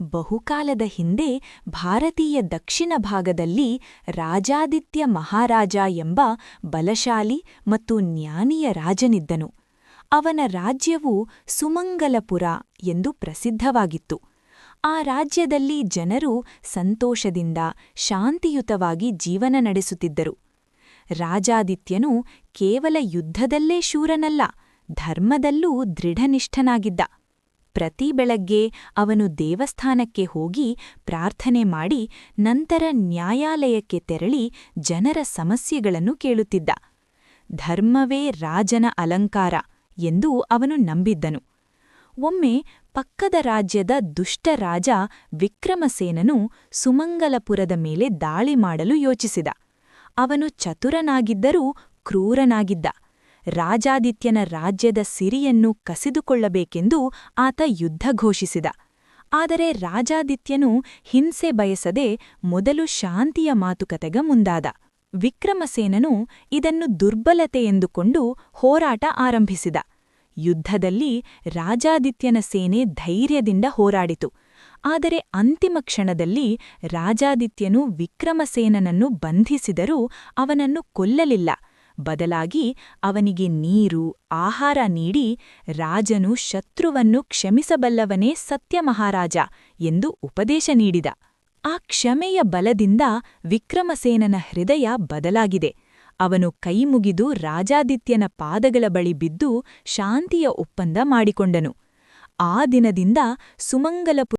ಬಹುಕಾಲದ ಹಿಂದೆ ಭಾರತೀಯ ದಕ್ಷಿಣ ಭಾಗದಲ್ಲಿ ರಾಜಾದಿತ್ಯ ಮಹಾರಾಜ ಎಂಬ ಬಲಶಾಲಿ ಮತ್ತು ಜ್ಞಾನಿಯ ರಾಜನಿದ್ದನು. ಅವನ ರಾಜ್ಯವು ಸುಮಂಗಲಪುರ ಎಂದು ಪ್ರಸಿದ್ಧವಾಗಿತ್ತು. ಆ ರಾಜ್ಯದಲ್ಲಿ ಜನರು ಸಂತೋಷದಿಂದ ಶಾಂತಿಯುತವಾಗಿ ಜೀವನ ನಡೆಸುತ್ತಿದ್ದರು. ರಾಜಾದಿತ್ಯನು ಕೇವಲ ಯುದ್ಧದಲ್ಲೇ ಶೂರನಲ್ಲ, ಧರ್ಮದಲ್ಲೂ ದೃಢನಿಷ್ಠನಾಗಿದ್ದ. ಪ್ರತಿ ಬೆಳಗ್ಗೆ ಅವನು ದೇವಸ್ಥಾನಕ್ಕೆ ಹೋಗಿ ಪ್ರಾರ್ಥನೆ ಮಾಡಿ ನಂತರ ನ್ಯಾಯಾಲಯಕ್ಕೆ ತೆರಳಿ ಜನರ ಸಮಸ್ಯೆಗಳನ್ನು ಕೇಳುತ್ತಿದ್ದ. ಧರ್ಮವೇ ರಾಜನ ಅಲಂಕಾರ ಎಂದು ಅವನು ನಂಬಿದ್ದನು. ಒಮ್ಮೆ ಪಕ್ಕದ ರಾಜ್ಯದ ದುಷ್ಟ ರಾಜ ವಿಕ್ರಮಸೇನನು ಸುಮಂಗಲಪುರದ ಮೇಲೆ ದಾಳಿ ಮಾಡಲು ಯೋಚಿಸಿದ. ಅವನು ಚತುರನಾಗಿದ್ದರೂ ಕ್ರೂರನಾಗಿದ್ದ. ರಾಜಾದಿತ್ಯನ ರಾಜ್ಯದ ಸಿರಿಯನ್ನು ಕಸಿದುಕೊಳ್ಳಬೇಕೆಂದು ಆತ ಯುದ್ಧ ಘೋಷಿಸಿದ. ಆದರೆ ರಾಜಾದಿತ್ಯನು ಹಿಂಸೆ ಬಯಸದೆ ಮೊದಲು ಶಾಂತಿಯ ಮಾತುಕತೆಗೆ ಮುಂದಾದ. ವಿಕ್ರಮಸೇನನು ಇದನ್ನು ದುರ್ಬಲತೆಯೆಂದುಕೊಂಡು ಹೋರಾಟ ಆರಂಭಿಸಿದ. ಯುದ್ಧದಲ್ಲಿ ರಾಜಾದಿತ್ಯನ ಸೇನೆ ಧೈರ್ಯದಿಂದ ಹೋರಾಡಿತು. ಆದರೆ ಅಂತಿಮ ಕ್ಷಣದಲ್ಲಿ ರಾಜಾದಿತ್ಯನು ವಿಕ್ರಮಸೇನನನ್ನು ಬಂಧಿಸಿದರೂ ಅವನನ್ನು ಕೊಲ್ಲಲಿಲ್ಲ. ಬದಲಾಗಿ ಅವನಿಗೆ ನೀರು, ಆಹಾರ ನೀಡಿ ರಾಜನು ಶತ್ರುವನ್ನು ಕ್ಷಮಿಸಬಲ್ಲವನೇ ಸತ್ಯಮಹಾರಾಜ ಎಂದು ಉಪದೇಶ ನೀಡಿದ. ಆ ಕ್ಷಮೆಯ ಬಲದಿಂದ ವಿಕ್ರಮಸೇನನ ಹೃದಯ ಬದಲಾಗಿದೆ. ಅವನು ಕೈಮುಗಿದು ರಾಜಾದಿತ್ಯನ ಪಾದಗಳ ಬಳಿ ಬಿದ್ದು ಶಾಂತಿಯ ಒಪ್ಪಂದ ಮಾಡಿಕೊಂಡನು. ಆ ದಿನದಿಂದ ಸುಮಂಗಲಪುರ